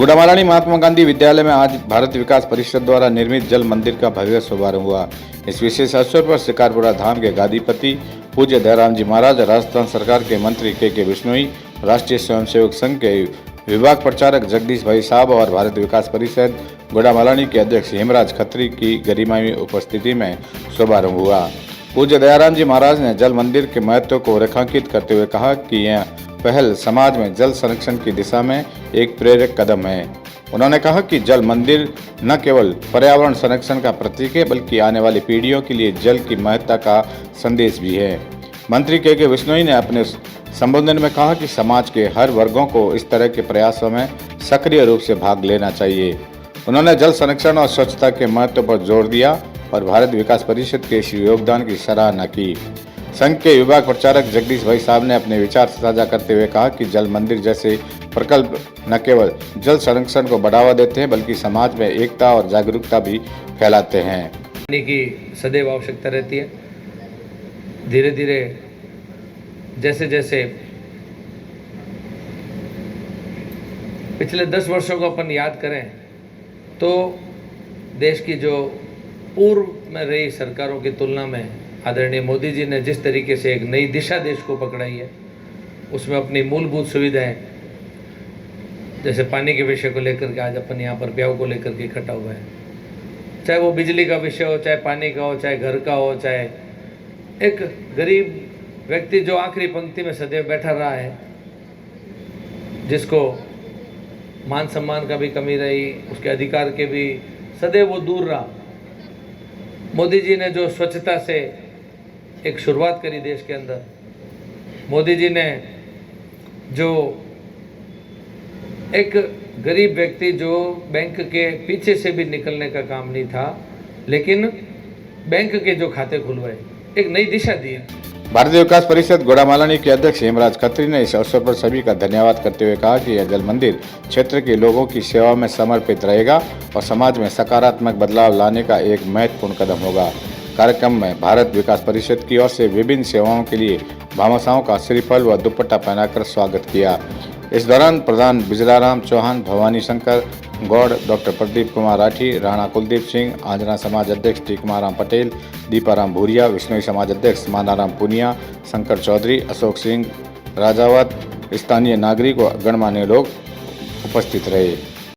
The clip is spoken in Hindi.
गुड़ामालानी महात्मा गांधी विद्यालय में आज भारत विकास परिषद द्वारा निर्मित जल मंदिर का भव्य शुभारंभ हुआ। इस विशेष अवसर पर शिकारपुरा धाम के गादीपति पूज्य दयाराम जी महाराज, राजस्थान सरकार के मंत्री के बिश्नोई, राष्ट्रीय स्वयंसेवक संघ के विभाग प्रचारक जगदीश भाई साहब और भारत विकास परिषद गुड़ामालानी के अध्यक्ष हेमराज खत्री की गरिमामयी उपस्थिति में शुभारंभ हुआ। पूज्य दयाराम जी महाराज ने जल मंदिर के महत्व को रेखांकित करते हुए कहा कि यह पहल समाज में जल संरक्षण की दिशा में एक प्रेरक कदम है। उन्होंने कहा कि जल मंदिर न केवल पर्यावरण संरक्षण का प्रतीक है, बल्कि आने वाली पीढ़ियों के लिए जल की महत्ता का संदेश भी है। मंत्री के बिश्नोई ने अपने संबोधन में कहा कि समाज के हर वर्गों को इस तरह के प्रयासों में सक्रिय रूप से भाग लेना चाहिए। उन्होंने जल संरक्षण और स्वच्छता के महत्व पर जोर दिया और भारत विकास परिषद के इस योगदान की सराहना की। संघ के विभाग प्रचारक जगदीश भाई साहब ने अपने विचार साझा करते हुए कहा कि जल मंदिर जैसे प्रकल्प न केवल जल संरक्षण को बढ़ावा देते हैं, बल्कि समाज में एकता और जागरूकता भी फैलाते हैं। पानी की सदैव आवश्यकता रहती है। धीरे धीरे जैसे जैसे पिछले 10 वर्षों को अपन याद करें तो देश की जो पूर्व में रही सरकारों की तुलना में आदरणीय मोदी जी ने जिस तरीके से एक नई दिशा देश को पकड़ाई है, उसमें अपनी मूलभूत सुविधाएं जैसे पानी के विषय को लेकर के आज अपन यहाँ पर ब्याह को लेकर के इकट्ठा हुआ है, चाहे वो बिजली का विषय हो, चाहे पानी का हो, चाहे घर का हो, चाहे एक गरीब व्यक्ति जो आखिरी पंक्ति में सदैव बैठा रहा है, जिसको मान सम्मान का भी कमी रही, उसके अधिकार के भी सदैव वो दूर रहा। मोदी जी ने जो स्वच्छता से एक शुरुआत करी देश के अंदर, मोदी जी ने जो एक गरीब व्यक्ति जो बैंक के पीछे से भी निकलने का काम नहीं था, लेकिन बैंक के जो खाते खुलवाए, एक नई दिशा दी। भारतीय विकास परिषद गुड़ामालानी के अध्यक्ष हेमराज खत्री ने इस अवसर पर सभी का धन्यवाद करते हुए कहा कि यह जल मंदिर क्षेत्र के लोगों की सेवा में समर्पित रहेगा और समाज में सकारात्मक बदलाव लाने का एक महत्वपूर्ण कदम होगा। कार्यक्रम में भारत विकास परिषद की ओर से विभिन्न सेवाओं के लिए भामाशाहों का श्रीफल व दुपट्टा पहनाकर स्वागत किया। इस दौरान प्रधान बिजलाराम चौहान, भवानी शंकर गौड़, डॉक्टर प्रदीप कुमार राठी, राणा कुलदीप सिंह, आंजना समाज अध्यक्ष टीकमाराम पटेल, दीपाराम भूरिया, विश्नोई समाज अध्यक्ष मानाराम पुनिया, शंकर चौधरी, अशोक सिंह राजावत, स्थानीय नागरिक व गणमान्य लोग उपस्थित रहे।